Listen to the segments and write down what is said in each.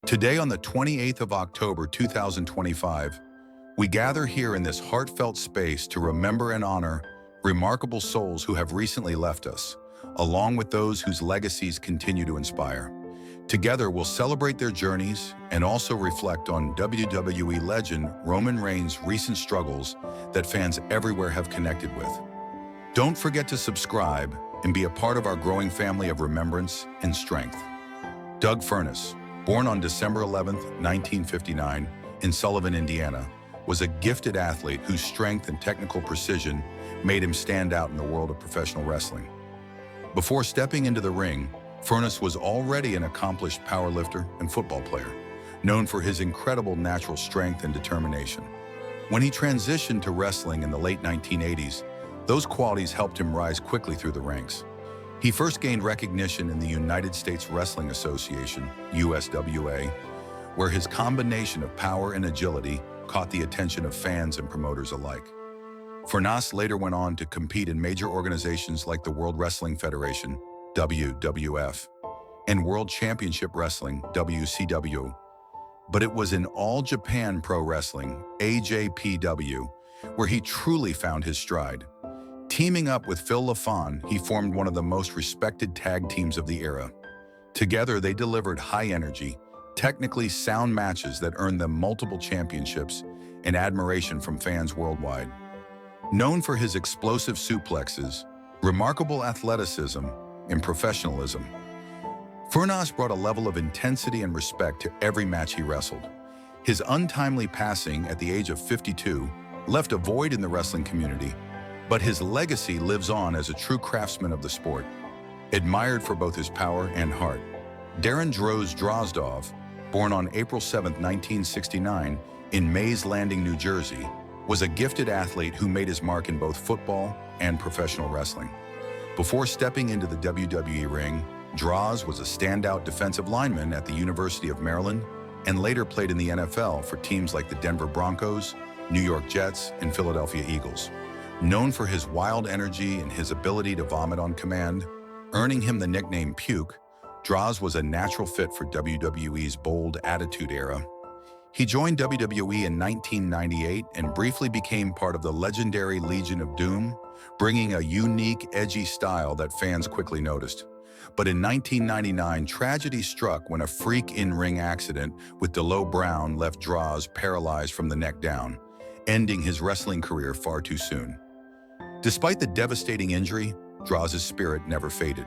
Today, on the 28th of October 2025, we gather here in this heartfelt space to remember and honor remarkable souls who have recently left us, along with those whose legacies continue to inspire. Together, we'll celebrate their journeys and also reflect on WWE legend Roman Reigns' recent struggles that fans everywhere have connected with. Don't forget to subscribe and be a part of our growing family of remembrance and strength. Doug Furnas, born on December 11, 1959, in Sullivan, Indiana, was a gifted athlete whose strength and technical precision made him stand out in the world of professional wrestling. Before stepping into the ring, Furnas was already an accomplished powerlifter and football player, known for his incredible natural strength and determination. When he transitioned to wrestling in the late 1980s, those qualities helped him rise quickly through the ranks. He first gained recognition in the United States Wrestling Association, USWA, where his combination of power and agility caught the attention of fans and promoters alike. Furnas later went on to compete in major organizations like the World Wrestling Federation, WWF, and World Championship Wrestling, WCW. But it was in All Japan Pro Wrestling, AJPW, where he truly found his stride. Teaming up with Phil LaFon, he formed one of the most respected tag teams of the era. Together, they delivered high-energy, technically sound matches that earned them multiple championships and admiration from fans worldwide. Known for his explosive suplexes, remarkable athleticism, and professionalism, Furnas brought a level of intensity and respect to every match he wrestled. His untimely passing at the age of 52 left a void in the wrestling community, but his legacy lives on as a true craftsman of the sport, admired for both his power and heart. Darren Drozdov, born on April 7, 1969, in Mays Landing, New Jersey, was a gifted athlete who made his mark in both football and professional wrestling. Before stepping into the WWE ring, Droz was a standout defensive lineman at the University of Maryland and later played in the NFL for teams like the Denver Broncos, New York Jets, and Philadelphia Eagles. Known for his wild energy and his ability to vomit on command, earning him the nickname Puke, Droz was a natural fit for WWE's bold attitude era. He joined WWE in 1998 and briefly became part of the legendary Legion of Doom, bringing a unique, edgy style that fans quickly noticed. But in 1999, tragedy struck when a freak in-ring accident with D'Lo Brown left Droz paralyzed from the neck down, ending his wrestling career far too soon. Despite the devastating injury, Droz's spirit never faded.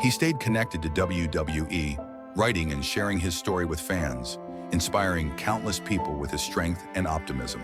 He stayed connected to WWE, writing and sharing his story with fans, inspiring countless people with his strength and optimism.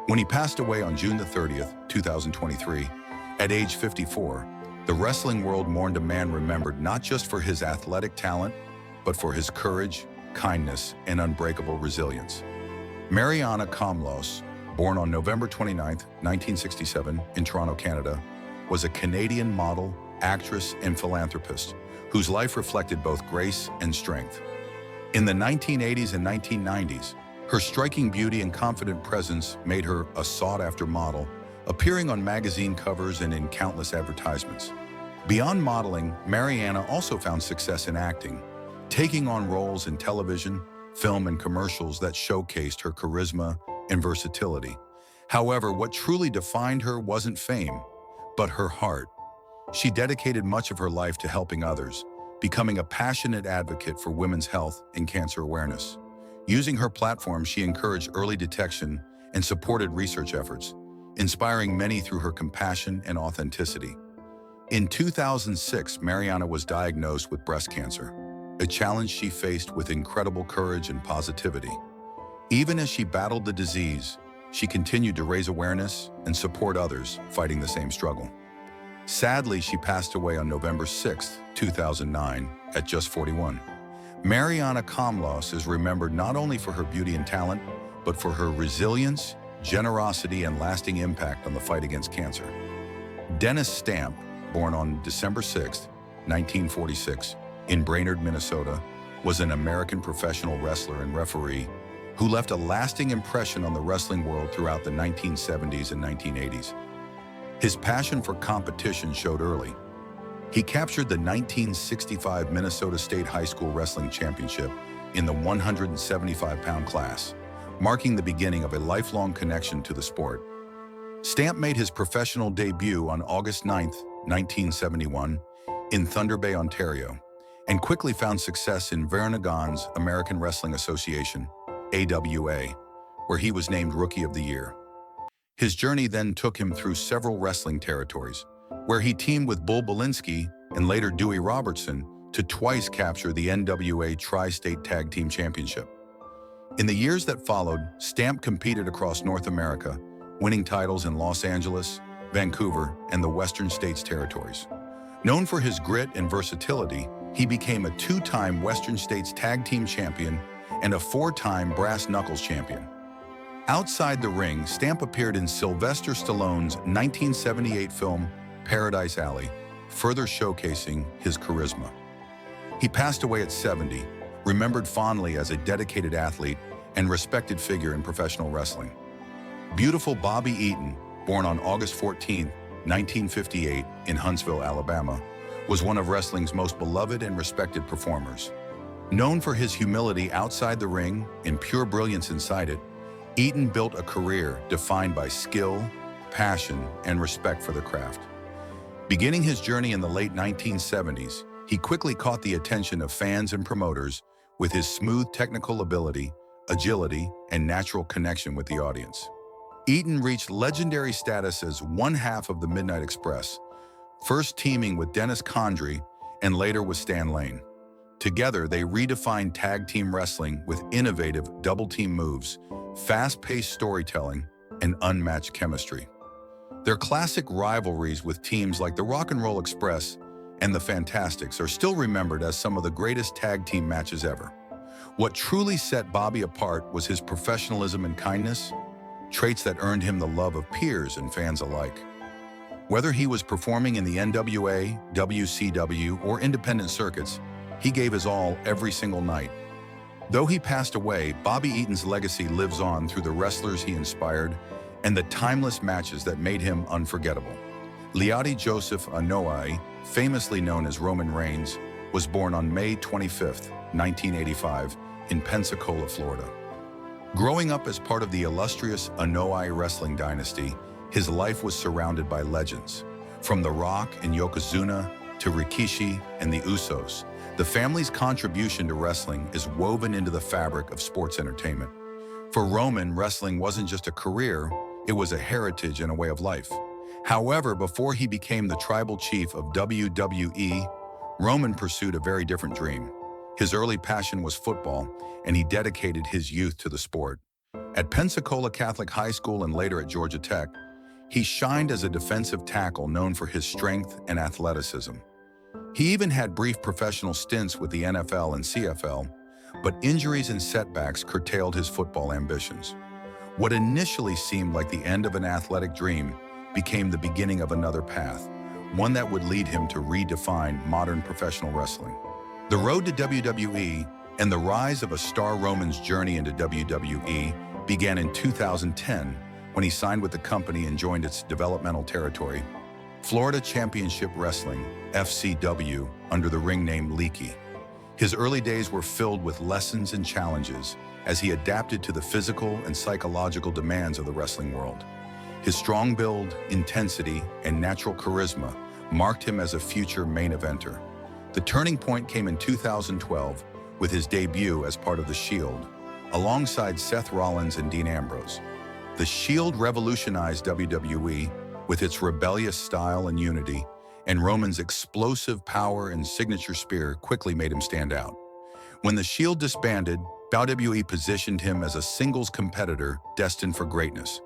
When he passed away on June 30th, 2023, at age 54, the wrestling world mourned a man remembered not just for his athletic talent, but for his courage, kindness, and unbreakable resilience. Marianna Komlos, born on November 29, 1967, in Toronto, Canada, was a Canadian model, actress, and philanthropist whose life reflected both grace and strength. In the 1980s and 1990s, her striking beauty and confident presence made her a sought-after model, appearing on magazine covers and in countless advertisements. Beyond modeling, Marianna also found success in acting, taking on roles in television, film, and commercials that showcased her charisma and versatility. However, what truly defined her wasn't fame, but her heart. She dedicated much of her life to helping others, becoming a passionate advocate for women's health and cancer awareness. Using her platform, she encouraged early detection and supported research efforts, inspiring many through her compassion and authenticity. In 2006, Marianna was diagnosed with breast cancer, a challenge she faced with incredible courage and positivity. Even as she battled the disease, she continued to raise awareness and support others fighting the same struggle. Sadly, she passed away on November 6, 2009, at just 41. Marianna Komlos is remembered not only for her beauty and talent, but for her resilience, generosity, and lasting impact on the fight against cancer. Dennis Stamp, born on December 6, 1946, in Brainerd, Minnesota, was an American professional wrestler and referee who left a lasting impression on the wrestling world throughout the 1970s and 1980s. His passion for competition showed early. He captured the 1965 Minnesota State High School Wrestling Championship in the 175-pound class, marking the beginning of a lifelong connection to the sport. Stamp made his professional debut on August 9, 1971, in Thunder Bay, Ontario, and quickly found success in Vernon's American Wrestling Association, AWA, where he was named Rookie of the Year. His journey then took him through several wrestling territories, where he teamed with Bull Belinsky and later Dewey Robertson to twice capture the NWA Tri-State Tag Team Championship. In the years that followed, Stamp competed across North America, winning titles in Los Angeles, Vancouver, and the Western States territories. Known for his grit and versatility, he became a two-time Western States Tag Team Champion and a four-time Brass Knuckles Champion. Outside the ring, Stamp appeared in Sylvester Stallone's 1978 film Paradise Alley, further showcasing his charisma. He passed away at 70, remembered fondly as a dedicated athlete and respected figure in professional wrestling. Beautiful Bobby Eaton, born on August 14, 1958, in Huntsville, Alabama, was one of wrestling's most beloved and respected performers. Known for his humility outside the ring and pure brilliance inside it, Eaton built a career defined by skill, passion, and respect for the craft. Beginning his journey in the late 1970s, he quickly caught the attention of fans and promoters with his smooth technical ability, agility, and natural connection with the audience. Eaton reached legendary status as one half of the Midnight Express, first teaming with Dennis Condrey and later with Stan Lane. Together, they redefined tag team wrestling with innovative double-team moves, fast-paced storytelling, and unmatched chemistry. Their classic rivalries with teams like the Rock and Roll Express and the Fantastics are still remembered as some of the greatest tag team matches ever. What truly set Bobby apart was his professionalism and kindness, traits that earned him the love of peers and fans alike. Whether he was performing in the NWA, WCW, or independent circuits, he gave his all every single night. Though he passed away, Bobby Eaton's legacy lives on through the wrestlers he inspired and the timeless matches that made him unforgettable. Leotti Joseph Anoa'i, famously known as Roman Reigns, was born on May 25, 1985, in Pensacola, Florida. Growing up as part of the illustrious Anoa'i wrestling dynasty, his life was surrounded by legends. From The Rock and Yokozuna to Rikishi and the Usos, the family's contribution to wrestling is woven into the fabric of sports entertainment. For Roman, wrestling wasn't just a career, it was a heritage and a way of life. However, before he became the tribal chief of WWE, Roman pursued a very different dream. His early passion was football, and he dedicated his youth to the sport. At Pensacola Catholic High School and later at Georgia Tech, he shined as a defensive tackle known for his strength and athleticism. He even had brief professional stints with the NFL and CFL, but injuries and setbacks curtailed his football ambitions. What initially seemed like the end of an athletic dream became the beginning of another path, one that would lead him to redefine modern professional wrestling. The road to WWE and the rise of a star Roman's journey into WWE began in 2010 when he signed with the company and joined its developmental territory, Florida Championship Wrestling, FCW, under the ring name Leaky. His early days were filled with lessons and challenges as he adapted to the physical and psychological demands of the wrestling world. His strong build, intensity, and natural charisma marked him as a future main eventer. The turning point came in 2012 with his debut as part of The Shield, alongside Seth Rollins and Dean Ambrose. The Shield revolutionized WWE with its rebellious style and unity, and Roman's explosive power and signature spear quickly made him stand out. When The Shield disbanded, WWE positioned him as a singles competitor destined for greatness.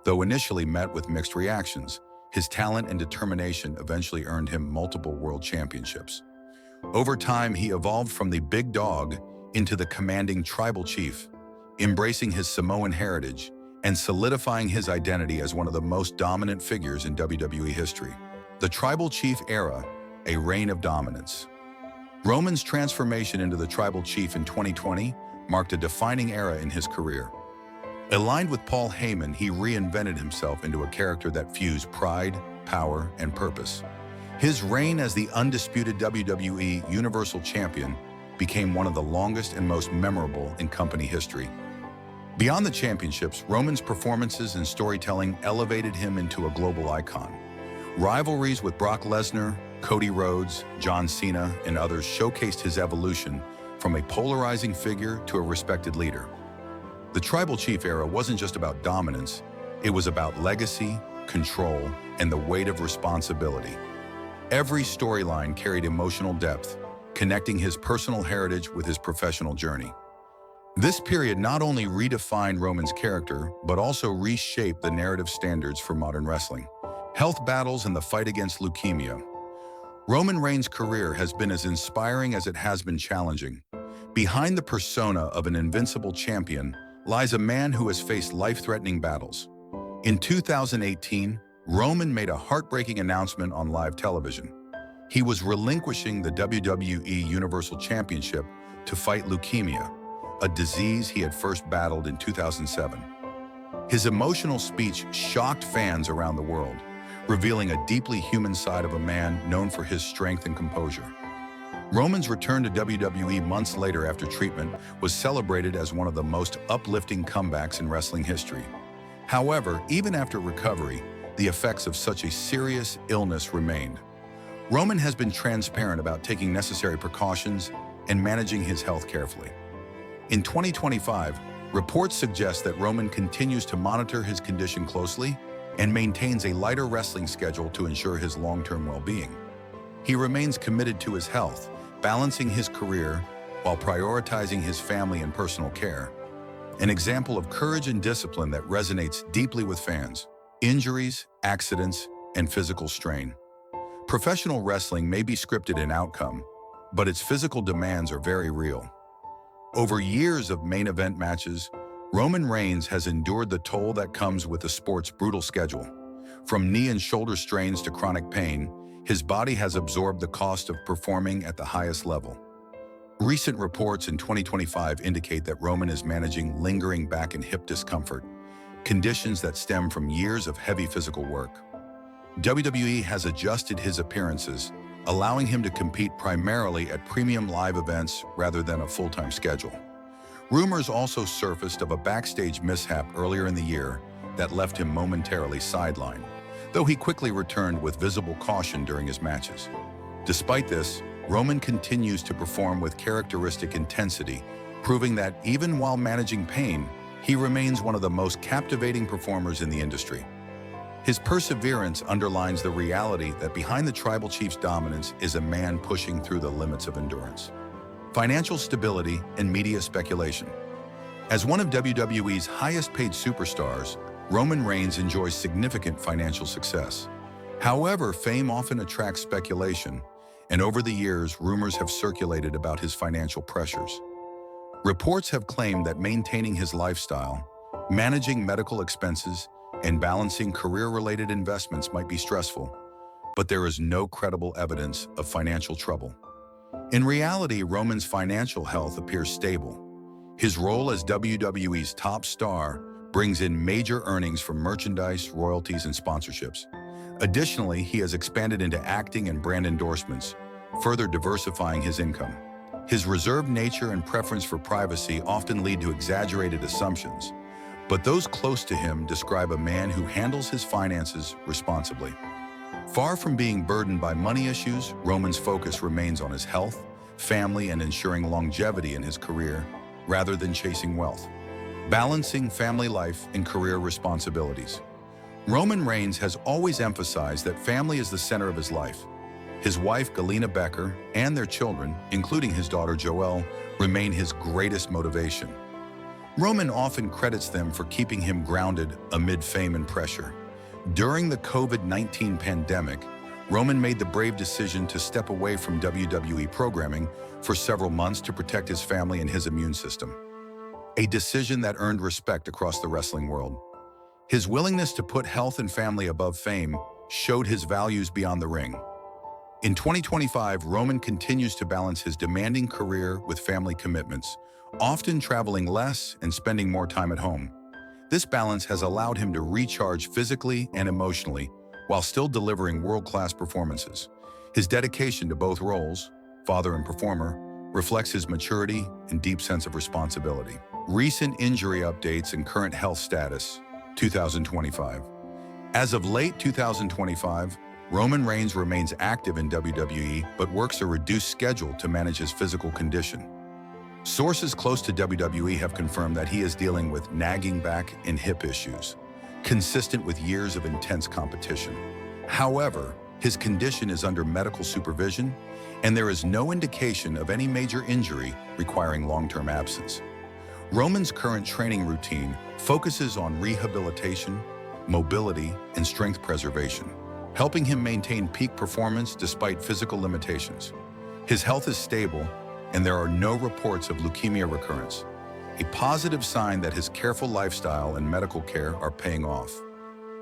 Though initially met with mixed reactions, his talent and determination eventually earned him multiple world championships. Over time, he evolved from the big dog into the commanding tribal chief, embracing his Samoan heritage and solidifying his identity as one of the most dominant figures in WWE history. The Tribal Chief era, a reign of dominance. Roman's transformation into the Tribal Chief in 2020 marked a defining era in his career. Aligned with Paul Heyman, he reinvented himself into a character that fused pride, power, and purpose. His reign as the undisputed WWE Universal Champion became one of the longest and most memorable in company history. Beyond the championships, Roman's performances and storytelling elevated him into a global icon. Rivalries with Brock Lesnar, Cody Rhodes, John Cena, and others showcased his evolution from a polarizing figure to a respected leader. The Tribal Chief era wasn't just about dominance, it was about legacy, control, and the weight of responsibility. Every storyline carried emotional depth, connecting his personal heritage with his professional journey. This period not only redefined Roman's character, but also reshaped the narrative standards for modern wrestling. Health battles and the fight against leukemia. Roman Reigns' career has been as inspiring as it has been challenging. Behind the persona of an invincible champion lies a man who has faced life-threatening battles. In 2018, Roman made a heartbreaking announcement on live television. He was relinquishing the WWE Universal Championship to fight leukemia, a disease he had first battled in 2007. His emotional speech shocked fans around the world, revealing a deeply human side of a man known for his strength and composure. Roman's return to WWE months later after treatment was celebrated as one of the most uplifting comebacks in wrestling history. However, even after recovery, the effects of such a serious illness remained. Roman has been transparent about taking necessary precautions and managing his health carefully. In 2025, reports suggest that Roman continues to monitor his condition closely and maintains a lighter wrestling schedule to ensure his long-term well-being. He remains committed to his health, balancing his career while prioritizing his family and personal care. An example of courage and discipline that resonates deeply with fans. Injuries, accidents, and physical strain. Professional wrestling may be scripted in outcome, but its physical demands are very real. Over years of main event matches, Roman Reigns has endured the toll that comes with the sport's brutal schedule. From knee and shoulder strains to chronic pain, his body has absorbed the cost of performing at the highest level. Recent reports in 2025 indicate that Roman is managing lingering back and hip discomfort, conditions that stem from years of heavy physical work. WWE has adjusted his appearances, allowing him to compete primarily at premium live events rather than a full-time schedule. Rumors also surfaced of a backstage mishap earlier in the year that left him momentarily sidelined, though he quickly returned with visible caution during his matches. Despite this, Roman continues to perform with characteristic intensity, proving that even while managing pain, he remains one of the most captivating performers in the industry. His perseverance underlines the reality that behind the Tribal Chief's dominance is a man pushing through the limits of endurance. Financial stability and media speculation. As one of WWE's highest-paid superstars, Roman Reigns enjoys significant financial success. However, fame often attracts speculation, and over the years, rumors have circulated about his financial pressures. Reports have claimed that maintaining his lifestyle, managing medical expenses, and balancing career-related investments might be stressful, but there is no credible evidence of financial trouble. In reality, Roman's financial health appears stable. His role as WWE's top star brings in major earnings from merchandise, royalties, and sponsorships. Additionally, he has expanded into acting and brand endorsements, further diversifying his income. His reserved nature and preference for privacy often lead to exaggerated assumptions, but those close to him describe a man who handles his finances responsibly. Far from being burdened by money issues, Roman's focus remains on his health, family, and ensuring longevity in his career, rather than chasing wealth. Balancing family life and career responsibilities. Roman Reigns has always emphasized that family is the center of his life. His wife, Galina Becker, and their children, including his daughter Joelle, remain his greatest motivation. Roman often credits them for keeping him grounded amid fame and pressure. During the COVID-19 pandemic, Roman made the brave decision to step away from WWE programming for several months to protect his family and his immune system. A decision that earned respect across the wrestling world. His willingness to put health and family above fame showed his values beyond the ring. In 2025, Roman continues to balance his demanding career with family commitments, often traveling less and spending more time at home. This balance has allowed him to recharge physically and emotionally while still delivering world-class performances. His dedication to both roles, father and performer, reflects his maturity and deep sense of responsibility. Recent injury updates and current health status, 2025. As of late 2025, Roman Reigns remains active in WWE but works a reduced schedule to manage his physical condition. Sources close to WWE have confirmed that he is dealing with nagging back and hip issues, consistent with years of intense competition. However, his condition is under medical supervision, and there is no indication of any major injury requiring long-term absence. Roman's current training routine focuses on rehabilitation, mobility, and strength preservation, helping him maintain peak performance despite physical limitations. His health is stable, and there are no reports of leukemia recurrence, a positive sign that his careful lifestyle and medical care are paying off.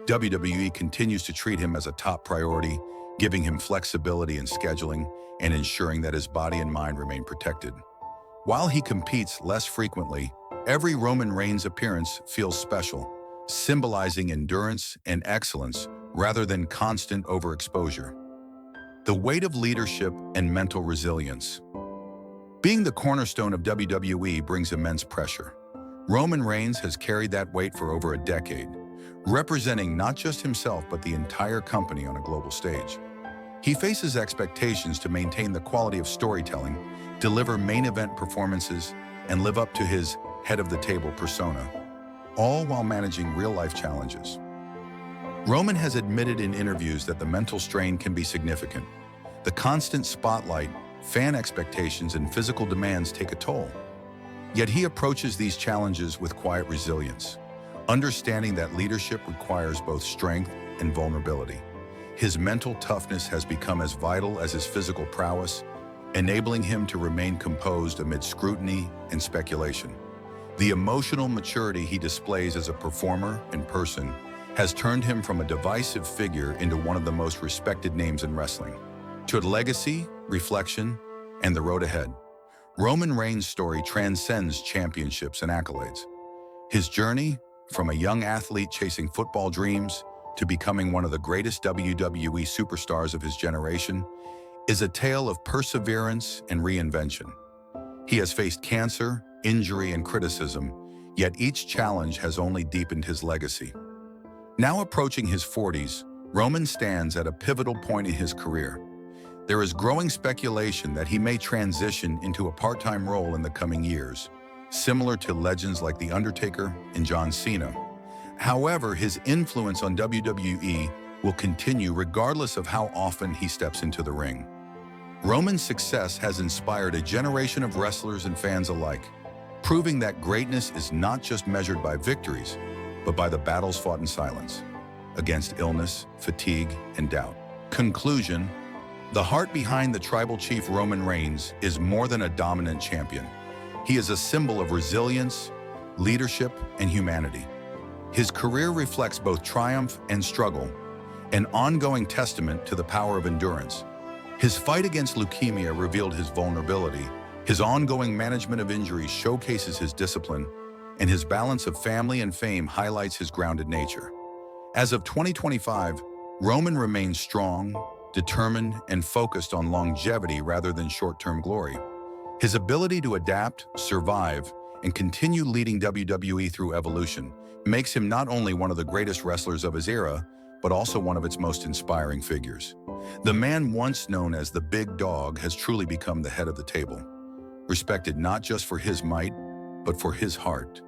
WWE continues to treat him as a top priority, giving him flexibility in scheduling and ensuring that his body and mind remain protected. While he competes less frequently, every Roman Reigns appearance feels special, symbolizing endurance and excellence rather than constant overexposure. The weight of leadership and mental resilience. Being the cornerstone of WWE brings immense pressure. Roman Reigns has carried that weight for over a decade, representing not just himself but the entire company on a global stage. He faces expectations to maintain the quality of storytelling, deliver main event performances, and live up to his head-of-the-table persona, all while managing real-life challenges. Roman has admitted in interviews that the mental strain can be significant. The constant spotlight, fan expectations, and physical demands take a toll. Yet he approaches these challenges with quiet resilience, understanding that leadership requires both strength and vulnerability. His mental toughness has become as vital as his physical prowess, enabling him to remain composed amid scrutiny and speculation. The emotional maturity he displays as a performer and person has turned him from a divisive figure into one of the most respected names in wrestling. To legacy, reflection, and the road ahead, Roman Reigns' story transcends championships and accolades. His journey, from a young athlete chasing football dreams to becoming one of the greatest WWE superstars of his generation, is a tale of perseverance and reinvention. He has faced cancer, injury, and criticism, yet each challenge has only deepened his legacy. Now approaching his 40s, Roman stands at a pivotal point in his career. There is growing speculation that he may transition into a part-time role in the coming years, similar to legends like The Undertaker and John Cena. However, his influence on WWE will continue regardless of how often he steps into the ring. Roman's success has inspired a generation of wrestlers and fans alike, proving that greatness is not just measured by victories, but by the battles fought in silence, against illness, fatigue, and doubt. Conclusion: the heart behind the tribal chief Roman Reigns is more than a dominant champion. He is a symbol of resilience, leadership, and humanity. His career reflects both triumph and struggle, an ongoing testament to the power of endurance. His fight against leukemia revealed his vulnerability. His ongoing management of injuries showcases his discipline, and his balance of family and fame highlights his grounded nature. As of 2025, Roman remains strong, determined, and focused on longevity rather than short-term glory. His ability to adapt, survive, and continue leading WWE through evolution makes him not only one of the greatest wrestlers of his era, but also one of its most inspiring figures. The man once known as the Big Dog has truly become the head of the table, respected not just for his might, but for his heart.